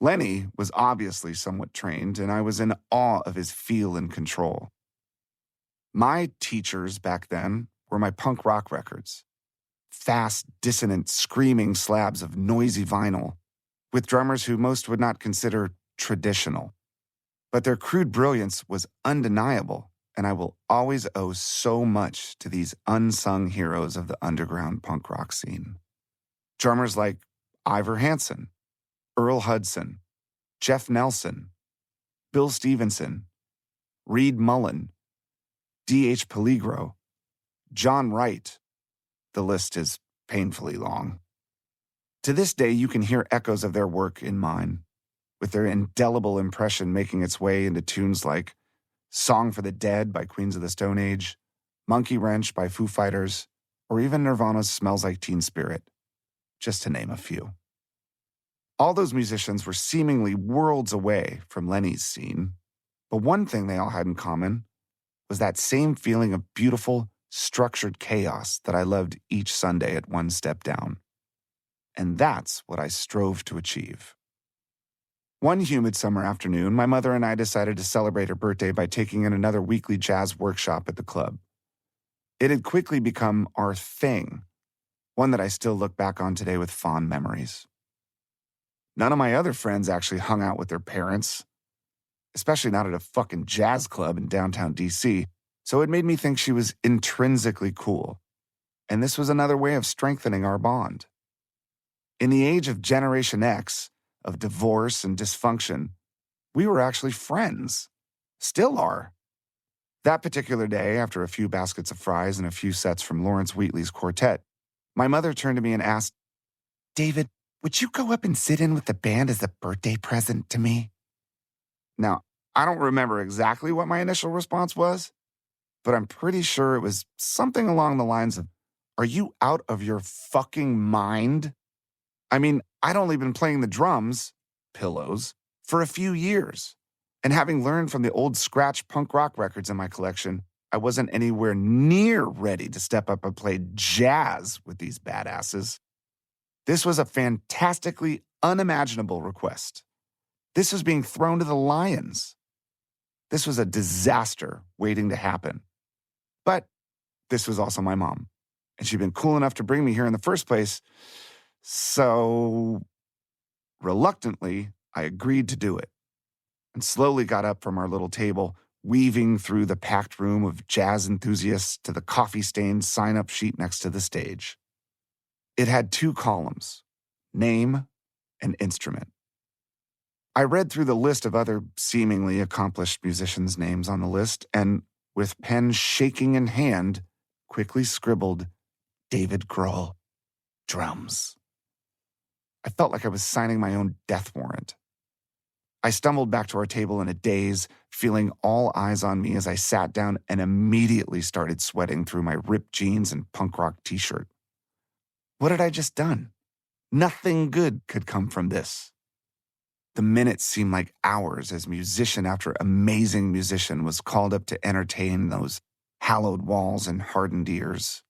Lenny was obviously somewhat trained, and I was in awe of his feel and control. My teachers back then were my punk rock records. Fast, dissonant, screaming slabs of noisy vinyl, with drummers who most would not consider traditional. But their crude brilliance was undeniable, and I will always owe so much to these unsung heroes of the underground punk rock scene. Drummers like Ivor Hansen, Earl Hudson, Jeff Nelson, Bill Stevenson, Reed Mullen, D.H. Peligro, John Wright. The list is painfully long. To this day, you can hear echoes of their work in mine, with their indelible impression making its way into tunes like Song for the Dead by Queens of the Stone Age, Monkey Wrench by Foo Fighters, or even Nirvana's Smells Like Teen Spirit, just to name a few. All those musicians were seemingly worlds away from Lenny's scene, but one thing they all had in common was that same feeling of beautiful, structured chaos that I loved each Sunday at One Step Down. And that's what I strove to achieve. One humid summer afternoon, my mother and I decided to celebrate her birthday by taking in another weekly jazz workshop at the club. It had quickly become our thing, one that I still look back on today with fond memories. None of my other friends actually hung out with their parents, especially not at a fucking jazz club in downtown D.C., so it made me think she was intrinsically cool. And this was another way of strengthening our bond. In the age of Generation X, of divorce and dysfunction, we were actually friends. Still are. That particular day, after a few baskets of fries and a few sets from Lawrence Wheatley's quartet, my mother turned to me and asked, "David, would you go up and sit in with the band as a birthday present to me?" Now, I don't remember exactly what my initial response was, but I'm pretty sure it was something along the lines of, "Are you out of your fucking mind? I mean, I'd only been playing the drums, pillows, for a few years. And having learned from the old scratch punk rock records in my collection, I wasn't anywhere near ready to step up and play jazz with these badasses. This was a fantastically unimaginable request. This was being thrown to the lions. This was a disaster waiting to happen. But this was also my mom, and she'd been cool enough to bring me here in the first place. So, reluctantly, I agreed to do it and slowly got up from our little table, weaving through the packed room of jazz enthusiasts to the coffee-stained sign-up sheet next to the stage. It had 2 columns, name and instrument. I read through the list of other seemingly accomplished musicians' names on the list and, with pen shaking in hand, quickly scribbled David Grohl, drums. I felt like I was signing my own death warrant. I stumbled back to our table in a daze, feeling all eyes on me as I sat down and immediately started sweating through my ripped jeans and punk rock t-shirt. What had I just done? Nothing good could come from this. The minutes seemed like hours as musician after amazing musician was called up to entertain those hallowed walls and hardened ears.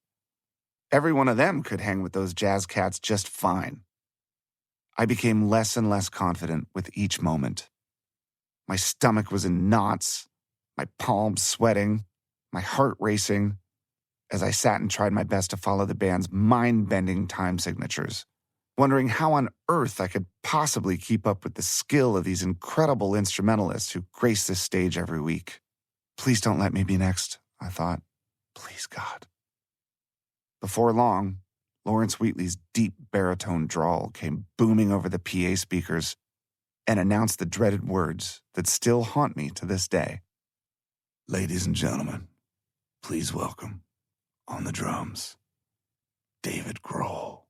Every one of them could hang with those jazz cats just fine. I became less and less confident with each moment. My stomach was in knots, my palms sweating, my heart racing, as I sat and tried my best to follow the band's mind-bending time signatures, wondering how on earth I could possibly keep up with the skill of these incredible instrumentalists who grace this stage every week. Please don't let me be next, I thought. Please, God. Before long, Lawrence Wheatley's deep baritone drawl came booming over the PA speakers and announced the dreaded words that still haunt me to this day. "Ladies and gentlemen, please welcome, on the drums, David Grohl."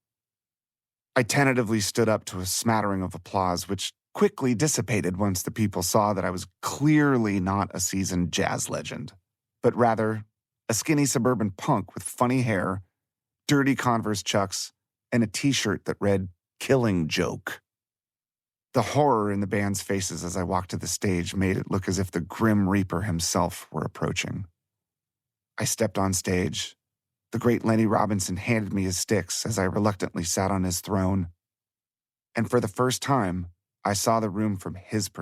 I tentatively stood up to a smattering of applause, which quickly dissipated once the people saw that I was clearly not a seasoned jazz legend, but rather a skinny suburban punk with funny hair, dirty Converse chucks, and a t-shirt that read, "Killing Joke." The horror in the band's faces as I walked to the stage made it look as if the Grim Reaper himself were approaching. I stepped on stage. The great Lenny Robinson handed me his sticks as I reluctantly sat on his throne. And for the first time, I saw the room from his perspective.